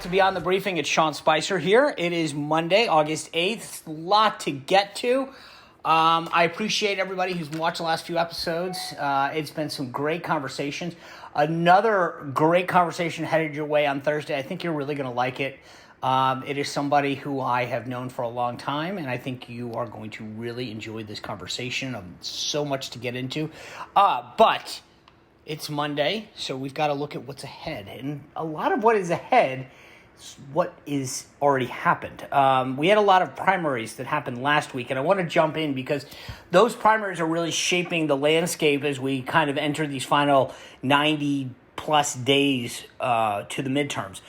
to Beyond the Briefing. It's Sean Spicer here. It is Monday, August 8th. A lot to get to. I appreciate everybody who's watched the last few episodes. It's been some great conversations. Another great conversation headed your way on Thursday. I think you're really going to like it. It is somebody who I have known for a long time, and I think you are going to really enjoy this conversation. So much to get into. But it's Monday, so we've got to look at what's ahead. And a lot of what is ahead is what is already happened. We had a lot of primaries that happened last week, and I want to jump in because those primaries are really shaping the landscape as we kind of enter these final 90-plus days to the midterms.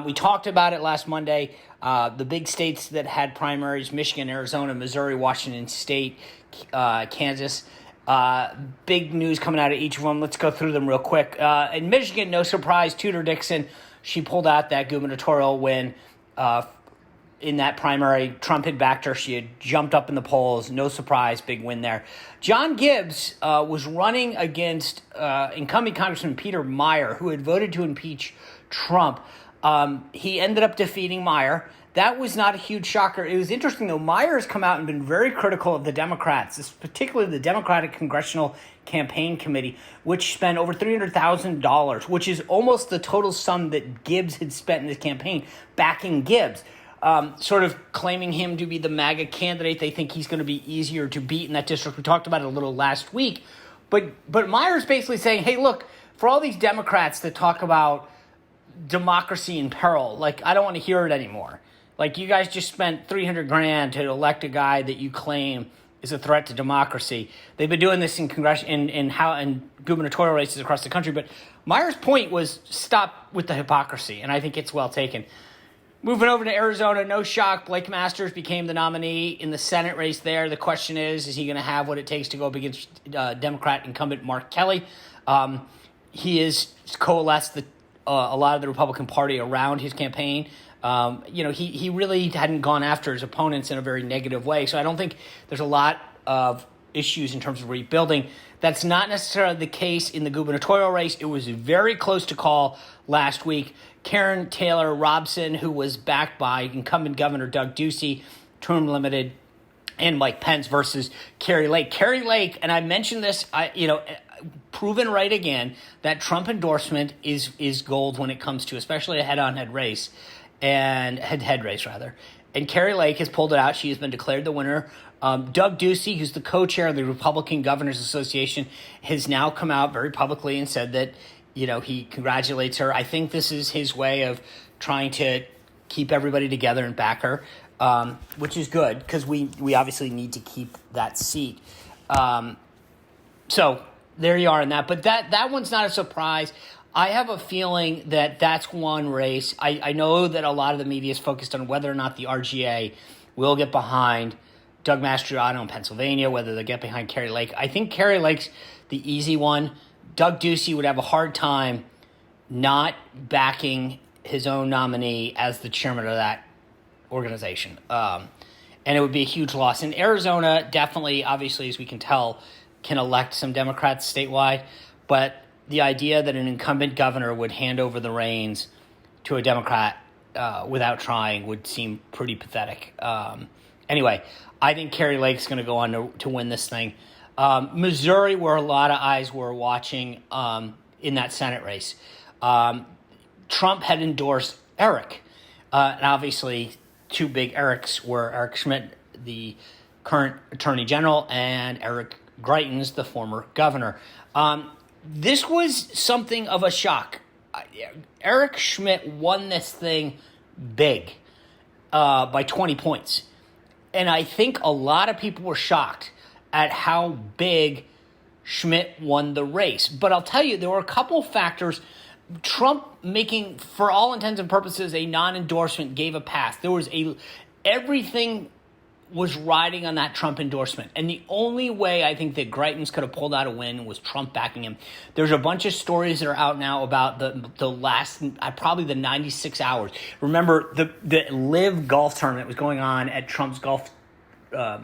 We talked about it last Monday. The big states that had primaries: Michigan, Arizona, Missouri, Washington State, Kansas. Big news coming out of each of them. Let's go through them real quick. In Michigan, no surprise, Tudor Dixon, she pulled out that gubernatorial win in that primary. Trump had backed her. She had jumped up in the polls. No surprise, big win there. John Gibbs was running against incumbent Congressman Peter Meijer, who had voted to impeach Trump. He ended up defeating Meijer. That was not a huge shocker. It was interesting, though. Meijer has come out and been very critical of the Democrats, particularly the Democratic Congressional Campaign Committee, which spent over $300,000, which is almost the total sum that Gibbs had spent in his campaign backing Gibbs, sort of claiming him to be the MAGA candidate. They think he's going to be easier to beat in that district. We talked about it a little last week. But Meijer's basically saying, hey, look, for all these Democrats that talk about democracy in peril, like, I don't want to hear it anymore. Like, you guys just spent $300,000 to elect a guy that you claim is a threat to democracy. They've been doing this in gubernatorial races across the country. But Meijer's point was stop with the hypocrisy, and I think it's well taken. Moving over to Arizona, no shock, Blake Masters became the nominee in the Senate race there. The question is he going to have what it takes to go up against Democrat incumbent Mark Kelly? He has coalesced a lot of the Republican Party around his campaign. He really hadn't gone after his opponents in a very negative way. So I don't think there's a lot of issues in terms of rebuilding. That's not necessarily the case in the gubernatorial race. It was very close to call last week. Karen Taylor Robson, who was backed by incumbent Governor Doug Ducey, term limited, and Mike Pence versus Kari Lake. Kari Lake, and I mentioned this, proven right again, that Trump endorsement is gold when it comes to especially a head-on-head race. And head-to-head race, rather. And Kari Lake has pulled it out. She has been declared the winner. Doug Ducey, who's the co-chair of the Republican Governors Association, has now come out very publicly and said that, he congratulates her. I think this is his way of trying to keep everybody together and back her, which is good because we obviously need to keep that seat. So there you are in that. But that one's not a surprise. I have a feeling that that's one race. I know that a lot of the media is focused on whether or not the RGA will get behind Doug Mastriano in Pennsylvania, whether they get behind Kari Lake. I think Kari Lake's the easy one. Doug Ducey would have a hard time not backing his own nominee as the chairman of that organization. And it would be a huge loss. In Arizona, definitely, obviously, as we can tell, can elect some Democrats statewide, but the idea that an incumbent governor would hand over the reins to a Democrat without trying would seem pretty pathetic. Anyway, I think Kari Lake's going to go on to win this thing. Missouri, where a lot of eyes were watching in that Senate race, Trump had endorsed Eric. And obviously, two big Erics were Eric Schmidt, the current attorney general, and Eric Greitens, the former governor. This was something of a shock. Eric Schmidt won this thing big by 20 points. And I think a lot of people were shocked at how big Schmidt won the race. But I'll tell you, there were a couple factors. Trump making, for all intents and purposes, a non-endorsement gave a pass. Everything was riding on that Trump endorsement. And the only way I think that Greitens could have pulled out a win was Trump backing him. There's a bunch of stories that are out now about the last, probably the 96 hours. Remember, the Live golf tournament was going on at Trump's golf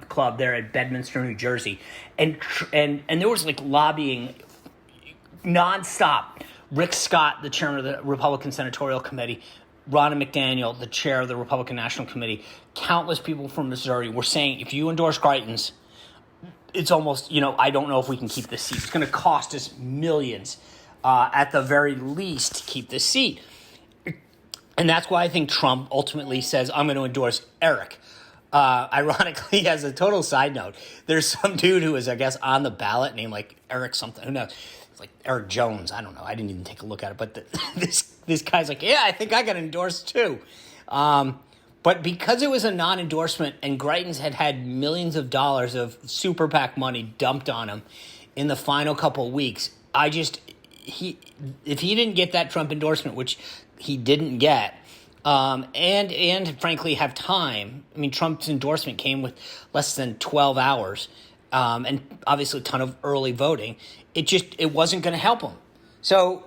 club there at Bedminster, New Jersey. And there was like lobbying nonstop. Rick Scott, the chairman of the Republican Senatorial Committee, Ronna McDaniel, the chair of the Republican National Committee, countless people from Missouri were saying, if you endorse Greitens, it's almost, I don't know if we can keep this seat. It's going to cost us millions at the very least to keep this seat. And that's why I think Trump ultimately says, I'm going to endorse Eric. Ironically, as a total side note, there's some dude who is, I guess, on the ballot named like Eric something. Who knows? It's like Eric Jones. I don't know. I didn't even take a look at it. But this guy's like, yeah, I think I got endorsed too. But because it was a non-endorsement and Greitens had millions of dollars of super PAC money dumped on him in the final couple of weeks, if he didn't get that Trump endorsement, which he didn't get, and frankly have time. I mean, Trump's endorsement came with less than 12 hours, and obviously a ton of early voting. It wasn't going to help him. So,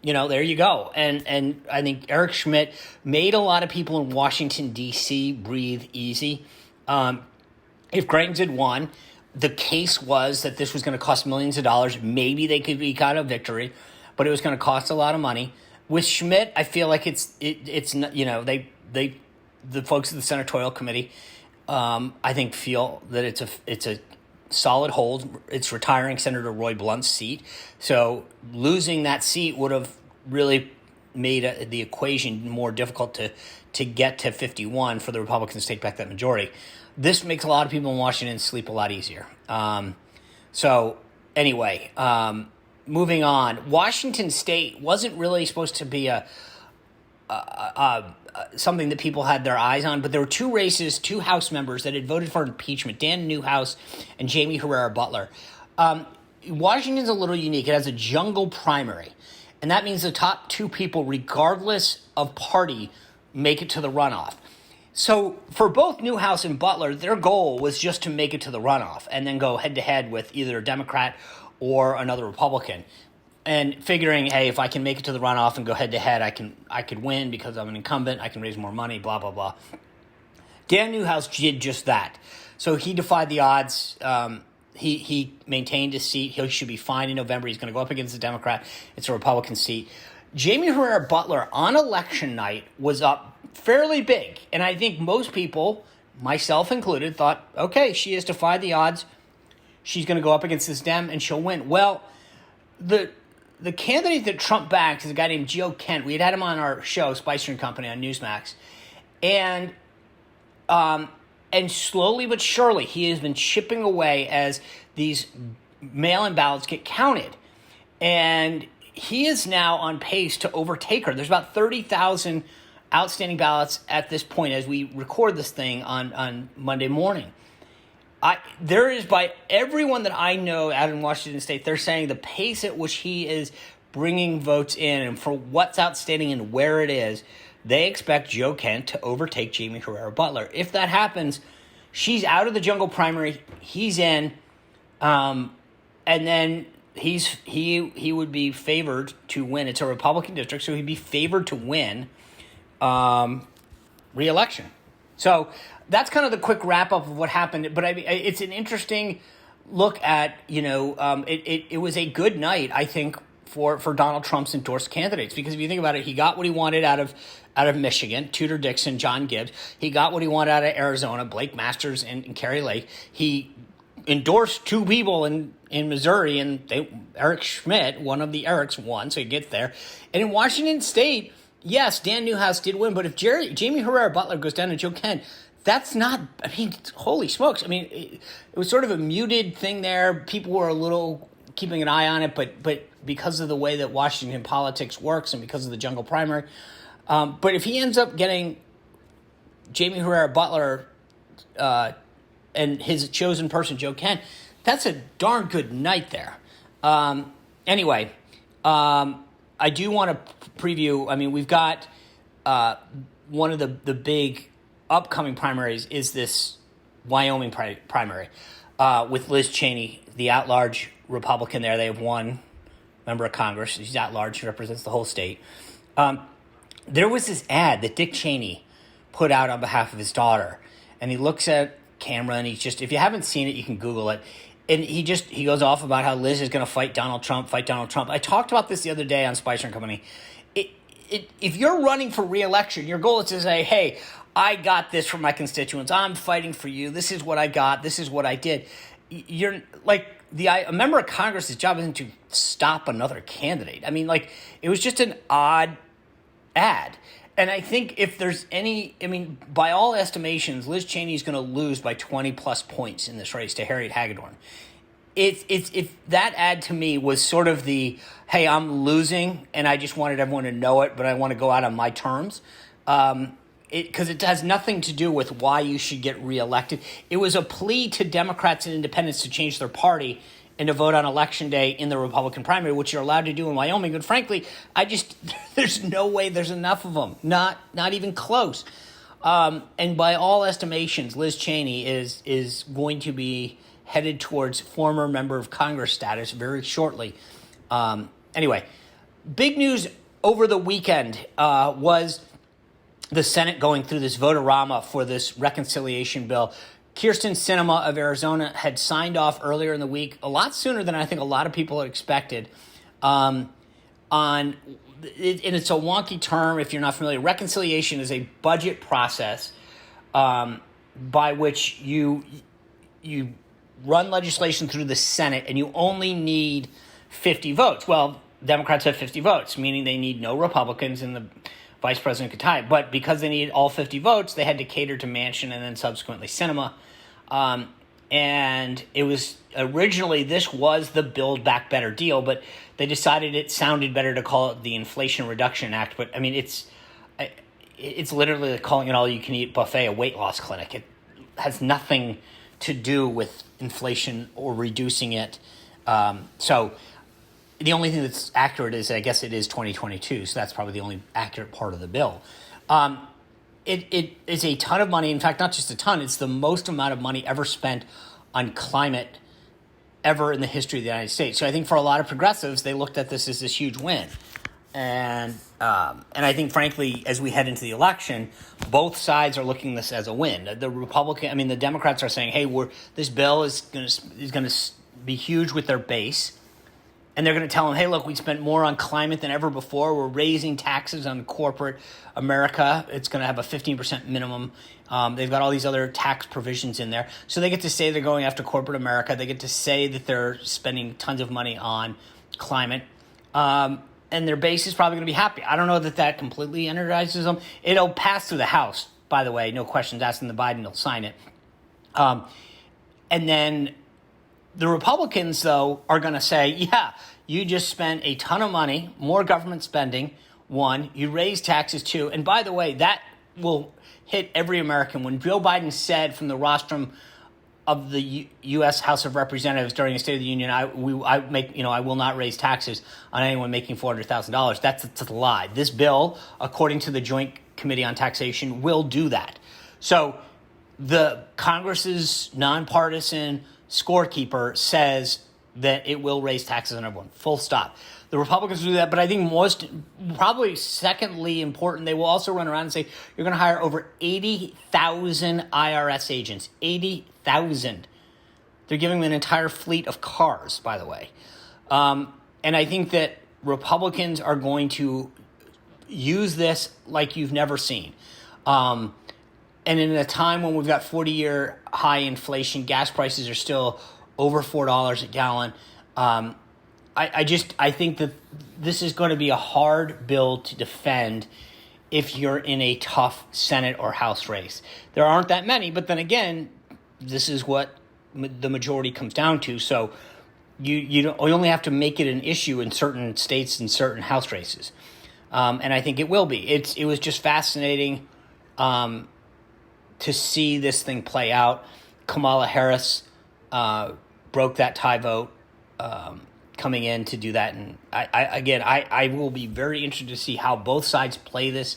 there you go. And I think Eric Schmidt made a lot of people in Washington, D.C. breathe easy. If Greitens had won, the case was that this was going to cost millions of dollars. Maybe they could eke out a victory, but it was going to cost a lot of money. With Schmidt, I feel like it's not, the folks at the senatorial committee, I think feel that it's a solid hold. It's retiring Senator Roy Blunt's seat, so losing that seat would have really made the equation more difficult to get to 51 for the Republicans to take back that majority. This makes a lot of people in Washington sleep a lot easier. So anyway. Moving on, Washington State wasn't really supposed to be something that people had their eyes on, but there were two House members that had voted for impeachment, Dan Newhouse and Jamie Herrera Butler. Washington's a little unique. It has a jungle primary, and that means the top two people, regardless of party, make it to the runoff. So for both Newhouse and Butler, their goal was just to make it to the runoff and then go head-to-head with either a Democrat or another Republican, and figuring, hey, if I can make it to the runoff and go head-to-head, I could win because I'm an incumbent, I can raise more money, blah, blah, blah. Dan Newhouse did just that. So he defied the odds. He maintained his seat. He should be fine in November. He's going to go up against the Democrat. It's a Republican seat. Jamie Herrera Butler on election night was up fairly big, and I think most people, myself included, thought, okay, she has defied the odds. She's going to go up against this Dem and she'll win. Well, the candidate that Trump backed is a guy named Joe Kent. We had him on our show, Spicer and Company on Newsmax. And slowly but surely, he has been chipping away as these mail-in ballots get counted. And he is now on pace to overtake her. There's about 30,000 outstanding ballots at this point as we record this thing on Monday morning. There is, by everyone that I know out in Washington State, they're saying the pace at which he is bringing votes in and for what's outstanding and where it is, they expect Joe Kent to overtake Jamie Herrera Butler. If that happens, she's out of the jungle primary, he's in, and then he would be favored to win. It's a Republican district, so he'd be favored to win re-election. So that's kind of the quick wrap-up of what happened. But it's an interesting look at, it was a good night, I think, for Donald Trump's endorsed candidates. Because if you think about it, he got what he wanted out of Michigan, Tudor Dixon, John Gibbs. He got what he wanted out of Arizona, Blake Masters and Kerry Lake. He endorsed two people in Missouri, and Eric Schmidt, one of the Erics, won, so he gets there. And in Washington State, yes, Dan Newhouse did win, but if Jamie Herrera Butler goes down to Joe Kent, that's not, holy smokes. It was sort of a muted thing there. People were a little keeping an eye on it, but because of the way that Washington politics works and because of the jungle primary. But if he ends up getting Jamie Herrera Butler and his chosen person, Joe Kent, that's a darn good night there. Anyway, I do want to preview, we've got one of the big upcoming primaries is this Wyoming primary with Liz Cheney, the at-large Republican there. They have one member of Congress. She's at-large. She represents the whole state. There was this ad that Dick Cheney put out on behalf of his daughter, and he looks at camera, and he's just, if you haven't seen it, you can Google it. And he goes off about how Liz is going to fight Donald Trump. I talked about this the other day on Spicer and Company. if you're running for re-election, your goal is to say, hey, I got this from my constituents. I'm fighting for you. This is what I got. This is what I did. You're like a member of Congress's job isn't to stop another candidate. I mean, like, it was just an odd ad. And I think if there's by all estimations, Liz Cheney is going to lose by 20 plus points in this race to Harriet Hagedorn. If that ad to me was sort of the, hey, I'm losing and I just wanted everyone to know it, but I want to go out on my terms. Because it has nothing to do with why you should get reelected. It was a plea to Democrats and independents to change their party and to vote on Election Day in the Republican primary, which you're allowed to do in Wyoming. But frankly, there's no way there's enough of them, not even close. And by all estimations, Liz Cheney is going to be headed towards former member of Congress status very shortly. Anyway, big news over the weekend was the Senate going through this vote-a-rama for this reconciliation bill. Kyrsten Sinema of Arizona had signed off earlier in the week, a lot sooner than I think a lot of people had expected. And it's a wonky term if you're not familiar. Reconciliation is a budget process by which you run legislation through the Senate and you only need 50 votes. Well, Democrats have 50 votes, meaning they need no Republicans and the vice president could tie it. But because they needed all 50 votes, they had to cater to Manchin and then subsequently Sinema. And it was originally, this was the Build Back Better deal, but they decided it sounded better to call it the Inflation Reduction Act. But I mean, it's literally like calling it all-you-can-eat buffet a weight loss clinic. It has nothing to do with inflation or reducing it. So the only thing that's accurate is, I guess it is 2022, so that's probably the only accurate part of the bill. It is a ton of money. In fact, not just a ton, it's the most amount of money ever spent on climate ever in the history of the United States. So I think for a lot of progressives, they looked at this as this huge win. And I think, frankly, as we head into the election, both sides are looking at this as a win. The Democrats are saying, hey, this bill is going to be huge with their base. And they're going to tell them, hey, look, we spent more on climate than ever before. We're raising taxes on corporate America. It's going to have a 15% minimum. They've got all these other tax provisions in there. So they get to say they're going after corporate America. They get to say that they're spending tons of money on climate. And their base is probably going to be happy. I don't know that completely energizes them. It'll pass through the House, by the way. No questions asked, and the Biden will sign it. And then the Republicans, though, are going to say, yeah, you just spent a ton of money, more government spending, one. You raised taxes, two. And by the way, that will hit every American. When Joe Biden said from the rostrum of the U.S. House of Representatives during the State of the Union, I will not raise taxes on anyone making $400,000. That's a lie. This bill, according to the Joint Committee on Taxation, will do that. So the Congress's nonpartisan scorekeeper says that it will raise taxes on everyone. Full stop. The Republicans will do that, but I think probably secondly important, they will also run around and say, you're going to hire over 80,000 IRS agents. 80,000. They're giving them an entire fleet of cars, by the way. And I think that Republicans are going to use this like you've never seen. And in a time when we've got 40-year high inflation, gas prices are still over $4 a gallon. I think that this is going to be a hard bill to defend if you're in a tough Senate or House race. There aren't that many, but then again, this is what the majority comes down to. So you only have to make it an issue in certain states and certain House races. And I think it will be. It was just fascinating to see this thing play out. Kamala Harris broke that tie vote coming in to do that. And I will be very interested to see how both sides play this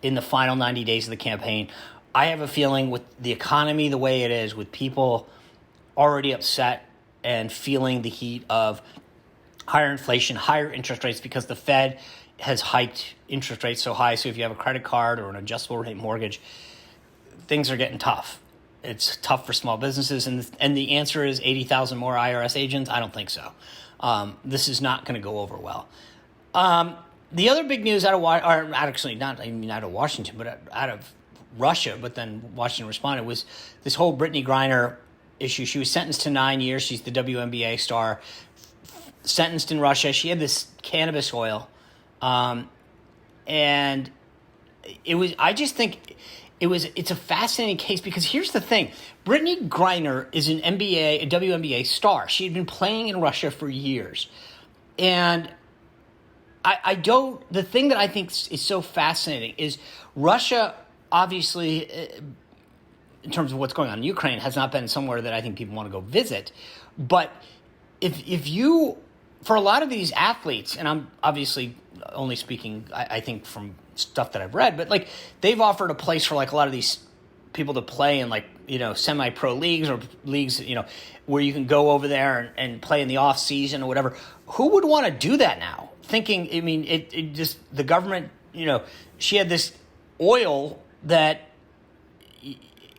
in the final 90 days of the campaign. I have a feeling with the economy the way it is, with people already upset and feeling the heat of higher inflation, higher interest rates, because the Fed has hiked interest rates so high. So if you have a credit card or an adjustable rate mortgage, things are getting tough. It's tough for small businesses. And the answer is 80,000 more IRS agents? I don't think so. This is not going to go over well. The other big news out of actually not even out of Washington, but out of Russia, but then Washington responded, was this whole Brittney Griner issue. She was sentenced to 9 years. She's the WNBA star, sentenced in Russia. She had this cannabis oil, and it was. I just think it's a fascinating case because here's the thing: Brittney Griner is a WNBA star. She had been playing in Russia for years, and the thing that I think is so fascinating is Russia, obviously, in terms of what's going on in Ukraine, has not been somewhere that I think people want to go visit. But if you, for a lot of these athletes, and I'm obviously only speaking, I think, from stuff that I've read, but like they've offered a place for like a lot of these people to play in like, semi-pro leagues or leagues, where you can go over there and play in the off season or whatever. Who would want to do that now? Thinking, I mean, it just, the government, she had this oil that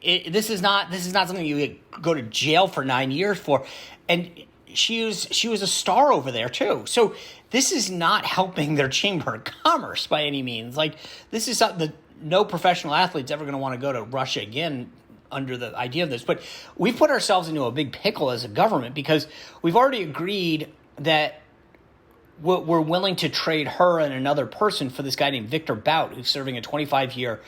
this is not something you go to jail for 9 years for. And she was a star over there too. So this is not helping their chamber of commerce by any means. Like, this is something that no professional athlete's ever going to want to go to Russia again under the idea of this. But we've put ourselves into a big pickle as a government because we've already agreed that we're willing to trade her and another person for this guy named Victor Bout, who's serving a 25-year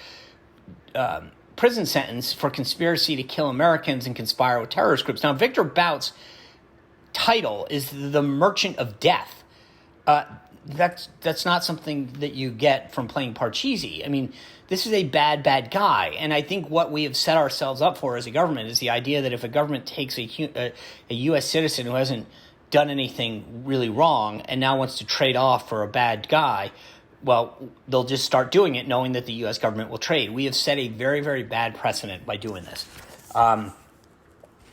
prison sentence for conspiracy to kill Americans and conspire with terrorist groups. Now, Victor Bout's title is the Merchant of Death. That's not something that you get from playing Parcheesi. I mean, this is a bad guy. And I think what we have set ourselves up for as a government is the idea that if a government takes a U.S. citizen who hasn't done anything really wrong and now wants to trade off for a bad guy, well, they'll just start doing it knowing that the U.S. government will trade. We have set a very, very bad precedent by doing this. And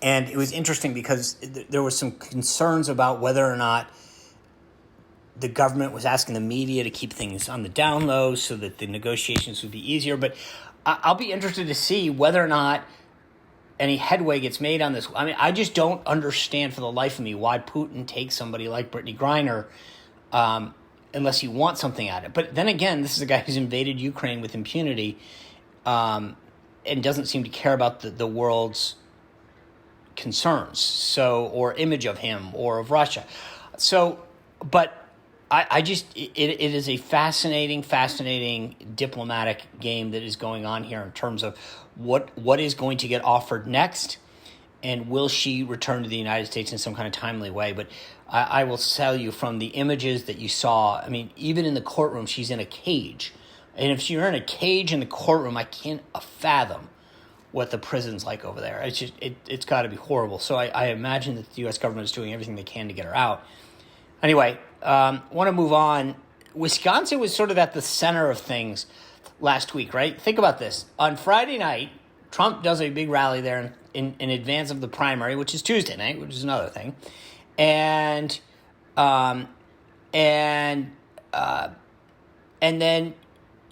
it was interesting because there were some concerns about whether or not the government was asking the media to keep things on the down low so that the negotiations would be easier. But I'll be interested to see whether or not any headway gets made on this. I mean, I just don't understand for the life of me why Putin takes somebody like Brittney Griner unless he wants something out of it. But then again, this is a guy who's invaded Ukraine with impunity and doesn't seem to care about the world's concerns, or image of him or of Russia. But I just, it is a fascinating diplomatic game that is going on here in terms of what is going to get offered next, and will she return to the United States in some kind of timely way. But I will tell you from the images that you saw, I mean, even in the courtroom, she's in a cage. And if you're in a cage in the courtroom, I can't fathom what the prison's like over there. It's just, it's got to be horrible. So I imagine that the U.S. government is doing everything they can to get her out. Anyway, want to move on. Wisconsin was sort of at the center of things last week, right? Think about this. On Friday night, Trump does a big rally there in advance of the primary, which is Tuesday night, which is another thing. And then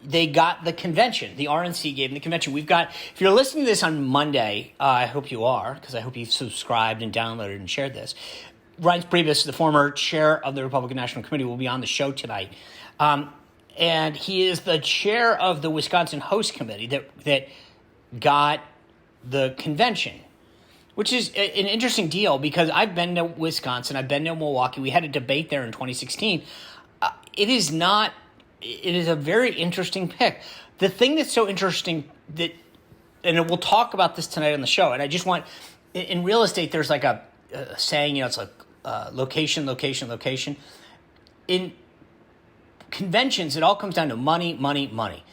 they got the convention. The RNC gave them the convention. We've got, if you're listening to this on Monday, I hope you are, because I hope you've subscribed and downloaded and shared this. Reince Priebus, the former chair of the Republican National Committee, will be on the show tonight. And he is the chair of the Wisconsin Host Committee that got the convention, which is an interesting deal because I've been to Wisconsin, I've been to Milwaukee. We had a debate there in 2016. It is a very interesting pick. The thing that's so interesting and we'll talk about this tonight on the show, and I just want, in real estate, there's like a saying, it's like location. In conventions, it all comes down to money.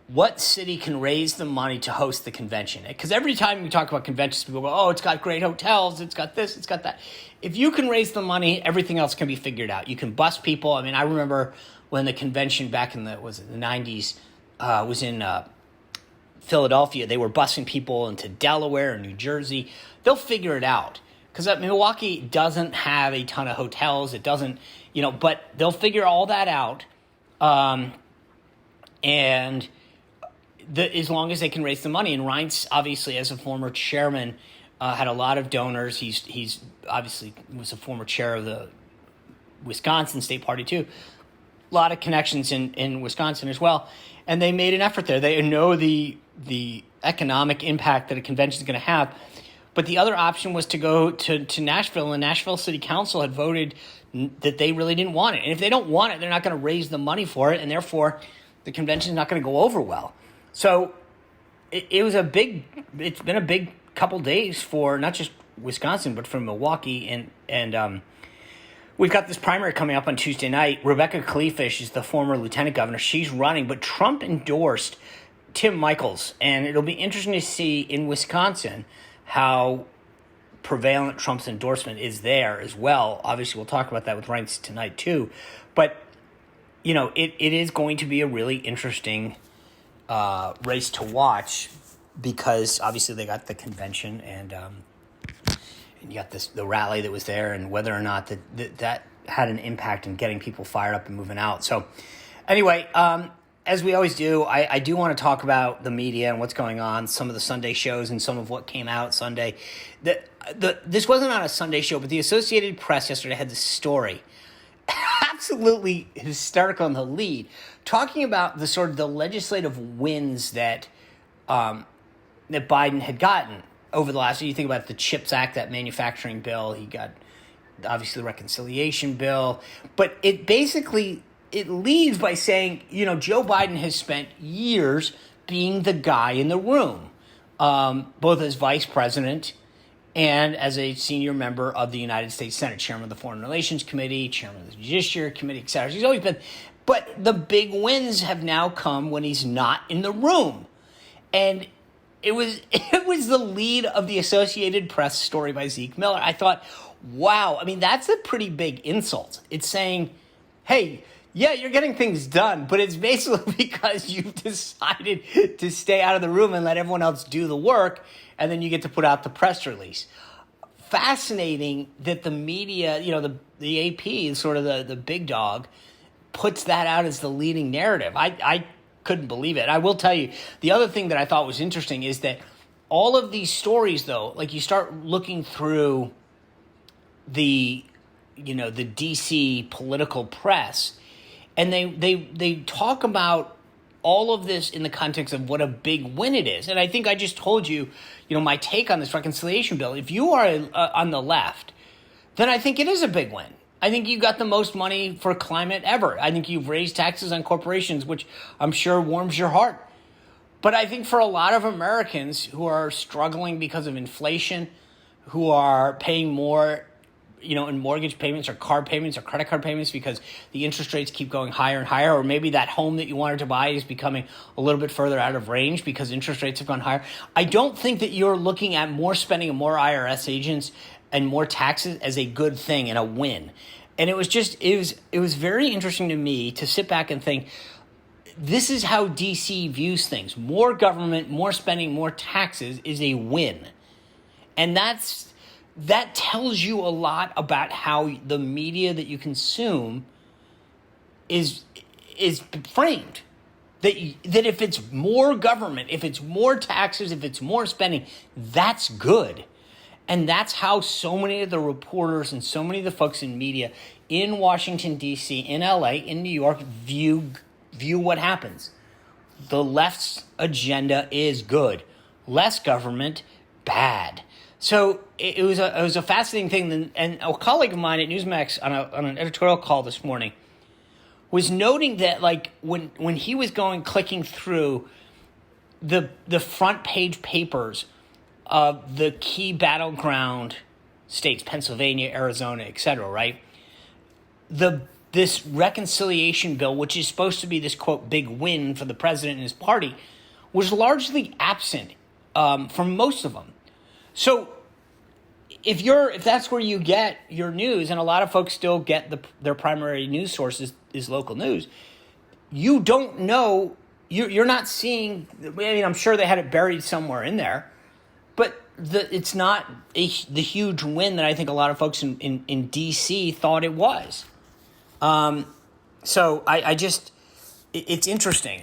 What city can raise the money to host the convention? Because every time we talk about conventions, people go, oh, it's got great hotels, it's got this, it's got that. If you can raise the money, everything else can be figured out. You can bus people. I mean, I remember when the convention back in the 90s was in Philadelphia, they were busing people into Delaware and New Jersey. They'll figure it out. Because Milwaukee doesn't have a ton of hotels. It doesn't, but they'll figure all that out. And as long as they can raise the money. And Reince, obviously, as a former chairman, had a lot of donors. He's obviously was a former chair of the Wisconsin State Party, too. lot of connections in Wisconsin as well, and they made an effort there. They know the economic impact that a convention is going to have. But the other option was to go to Nashville, and Nashville City Council had voted that they really didn't want it. And if they don't want it, they're not going to raise the money for it, and therefore the convention is not going to go over well. So it's been a big couple days for not just Wisconsin, but for Milwaukee. And we've got this primary coming up on Tuesday night. Rebecca Kleefisch is the former lieutenant governor. She's running, but Trump endorsed Tim Michels. And it'll be interesting to see in Wisconsin how prevalent Trump's endorsement is there as well. Obviously, we'll talk about that with Reince tonight too. But, it is going to be a really interesting race to watch, because obviously they got the convention and you got the rally that was there, and whether or not that had an impact in getting people fired up and moving out. So anyway, as we always do, I do want to talk about the media and what's going on, some of the Sunday shows and some of what came out Sunday. This wasn't on a Sunday show, but the Associated Press yesterday had this story, absolutely hysterical in the lead, talking about the sort of the legislative wins that Biden had gotten over the last year. You think about the CHIPS Act, that manufacturing bill. He got, obviously, the reconciliation bill. But it leads by saying, Joe Biden has spent years being the guy in the room, both as vice president and as a senior member of the United States Senate, chairman of the Foreign Relations Committee, chairman of the Judiciary Committee, et cetera. He's always been. But the big wins have now come when he's not in the room. And it was the lead of the Associated Press story by Zeke Miller. I thought, wow, that's a pretty big insult. It's saying, hey, yeah, you're getting things done, but it's basically because you've decided to stay out of the room and let everyone else do the work, and then you get to put out the press release. Fascinating that the media, the AP is sort of the big dog, puts that out as the leading narrative. I couldn't believe it. I will tell you, the other thing that I thought was interesting is that all of these stories, though, like you start looking through the DC political press, and they talk about all of this in the context of what a big win it is. And I think I just told you, my take on this reconciliation bill. If you are on the left, then I think it is a big win. I think you got the most money for climate ever. I think you've raised taxes on corporations, which I'm sure warms your heart. But I think for a lot of Americans who are struggling because of inflation, who are paying more, in mortgage payments or car payments or credit card payments because the interest rates keep going higher and higher, or maybe that home that you wanted to buy is becoming a little bit further out of range because interest rates have gone higher. I don't think that you're looking at more spending and more IRS agents and more taxes as a good thing and a win. And it was very interesting to me to sit back and think, this is how DC views things. More government, more spending, more taxes is a win. And that tells you a lot about how the media that you consume is framed. That if it's more government, if it's more taxes, if it's more spending, that's good. And that's how so many of the reporters and so many of the folks in media in Washington, D.C., in L.A., in New York view what happens. The left's agenda is good. Less government, bad. So it was a fascinating thing. And a colleague of mine at Newsmax on an editorial call this morning was noting that, like, when he was clicking through the front page papers of the key battleground states, Pennsylvania, Arizona, et cetera, right? This reconciliation bill, which is supposed to be this, quote, big win for the president and his party, was largely absent from most of them. So if that's where you get your news, and a lot of folks still get their primary news source is local news, you don't know, you're not seeing, I'm sure they had it buried somewhere in there, but it's not the huge win that I think a lot of folks in D.C. thought it was. So it's interesting.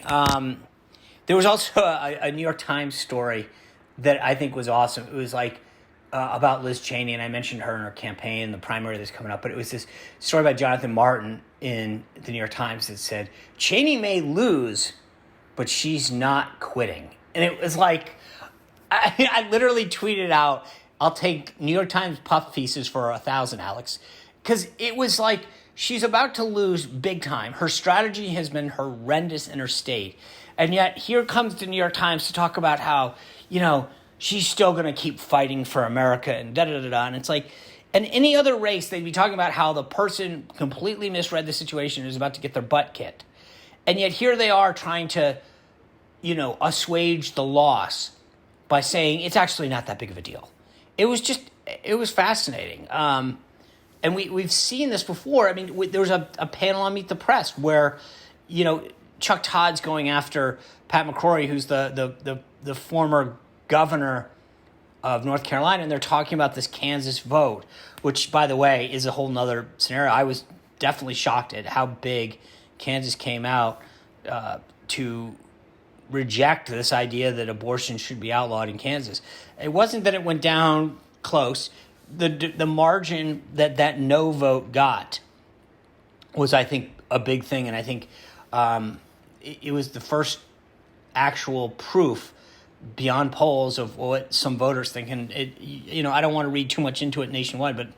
There was also a New York Times story that I think was awesome. It was about Liz Cheney, and I mentioned her in her campaign, the primary that's coming up. But it was this story by Jonathan Martin, in the New York Times that said, Cheney may lose, but she's not quitting. And it was like, I literally tweeted out, I'll take New York Times puff pieces for 1,000, Alex. Because it was like, she's about to lose big time. Her strategy has been horrendous in her state. And yet here comes the New York Times to talk about how, she's still going to keep fighting for America and da-da-da-da. And it's like, in any other race, they'd be talking about how the person completely misread the situation and is about to get their butt kicked. And yet here they are trying to, assuage the loss by saying it's actually not that big of a deal. It was fascinating. And we've seen this before. I mean, there was a panel on Meet the Press where, Chuck Todd's going after Pat McCrory, who's the former governor of North Carolina, and they're talking about this Kansas vote, which, by the way, is a whole nother scenario. I was definitely shocked at how big Kansas came out to reject this idea that abortion should be outlawed in Kansas. It wasn't that it went down close. The margin that no vote got was, I think, a big thing, and I think it was the first actual proof beyond polls of what some voters think. And I don't want to read too much into it nationwide, but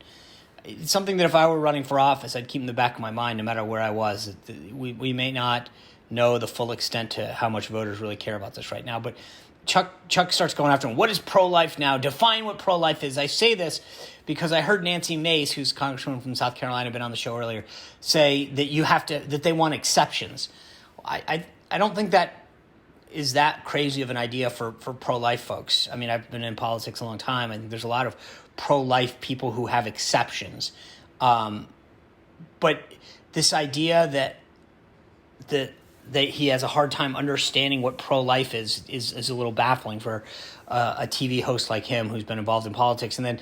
it's something that if I were running for office, I'd keep in the back of my mind no matter where I was. We may not know the full extent to how much voters really care about this right now, but Chuck starts going after him. What is pro-life now? Define what pro-life is. I say this because I heard Nancy Mace, who's congresswoman from South Carolina, been on the show earlier, say that that they want exceptions. I don't think that is that crazy of an idea for pro-life folks. I mean, I've been in politics a long time. I think there's a lot of pro-life people who have exceptions. But this idea that he has a hard time understanding what pro-life is a little baffling for a TV host like him who's been involved in politics. And then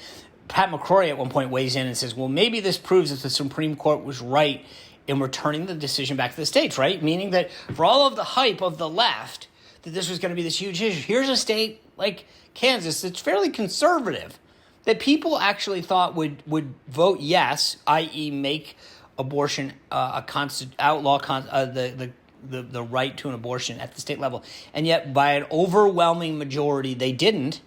Pat McCrory at one point weighs in and says, well, maybe this proves that the Supreme Court was right in returning the decision back to the states, right? Meaning that for all of the hype of the left, that this was going to be this huge issue. Here's a state like Kansas that's fairly conservative, that people actually thought would vote yes, i.e. make abortion outlaw the right to an abortion at the state level. And yet by an overwhelming majority, they didn't.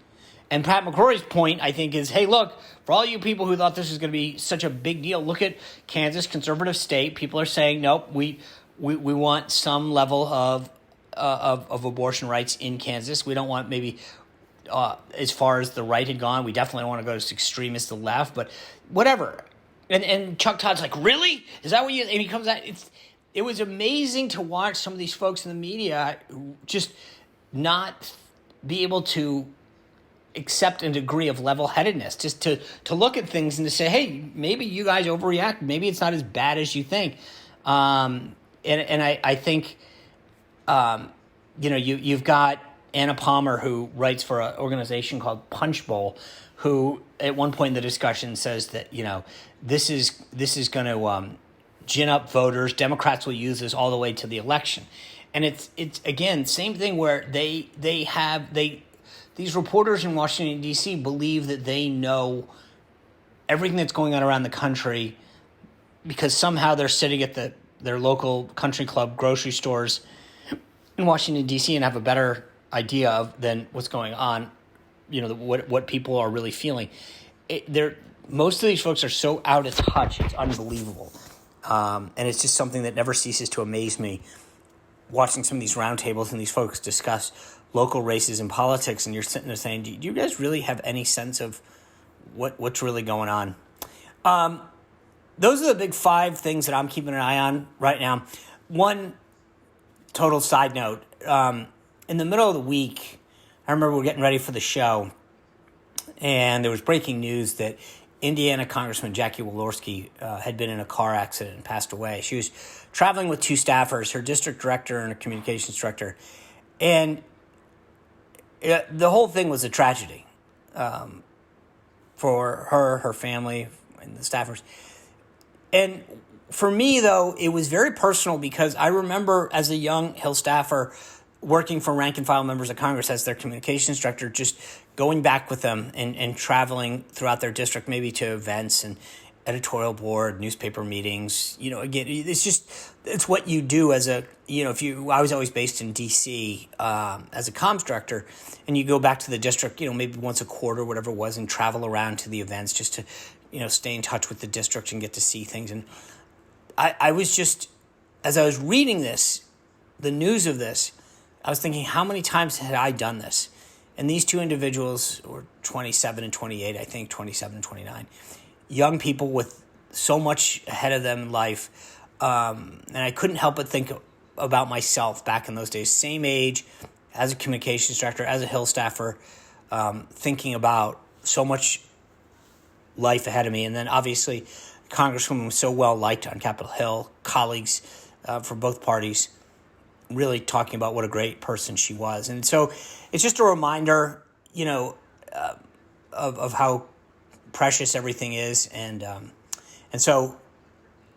And Pat McCrory's point, I think, is, hey, look, for all you people who thought this was going to be such a big deal, look at Kansas, conservative state. People are saying, nope, we want some level of abortion rights in Kansas. We don't want maybe as far as the right had gone. We definitely don't want to go as extreme as the left, but whatever. And Chuck Todd's like, really? Is that what you? And he comes out. It was amazing to watch some of these folks in the media just not be able to accept a degree of level-headedness, just to look at things and to say, hey, maybe you guys overreact. Maybe it's not as bad as you think. And I think, you've got Anna Palmer, who writes for an organization called Punch Bowl, who at one point in the discussion says that, this is going to gin up voters. Democrats will use this all the way to the election. And it's again, same thing where these reporters in Washington, D.C. believe that they know everything that's going on around the country because somehow they're sitting at their local country club grocery stores in Washington, D.C. and have a better idea than what's going on, what people are really feeling. Most of these folks are so out of touch, it's unbelievable. And it's just something that never ceases to amaze me, watching some of these roundtables and these folks discuss local races in politics, and you're sitting there saying, do you guys really have any sense of what's really going on? Those are the big 5 things that I'm keeping an eye on right now. One total side note, in the middle of the week, I remember we're getting ready for the show, and there was breaking news that Indiana Congressman Jackie Walorski had been in a car accident and passed away. She was traveling with 2 staffers, her district director and a communications director, and the whole thing was a tragedy for her family, and the staffers. And for me, though, it was very personal because I remember as a young Hill staffer working for rank and file members of Congress as their communications director, just going back with them and traveling throughout their district, maybe to events editorial board, newspaper meetings. Again, it's what you do as a, I was always based in DC as a comms director, and you go back to the district, maybe once a quarter, whatever it was, and travel around to the events just to, stay in touch with the district and get to see things. And I was just, as I was reading this, the news of this, I was thinking, how many times had I done this? And these two individuals were 27 and 28, I think, 27 and 29. Young people with so much ahead of them in life. And I couldn't help but think about myself back in those days. Same age, as a communications director, as a Hill staffer, thinking about so much life ahead of me. And then obviously, Congresswoman was so well liked on Capitol Hill, colleagues from both parties really talking about what a great person she was. And so it's just a reminder, of how precious everything is. And so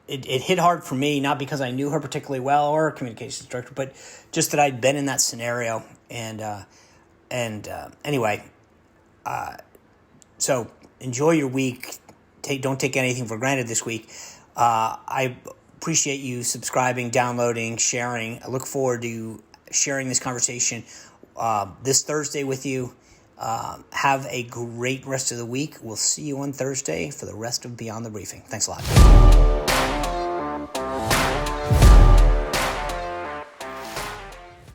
it hit hard for me, not because I knew her particularly well or a communications director, but just that I'd been in that scenario. Anyway, so enjoy your week. Don't take anything for granted this week. I appreciate you subscribing, downloading, sharing. I look forward to sharing this conversation this Thursday with you. Have a great rest of the week. We'll see you on Thursday for the rest of Beyond the Briefing. Thanks a lot.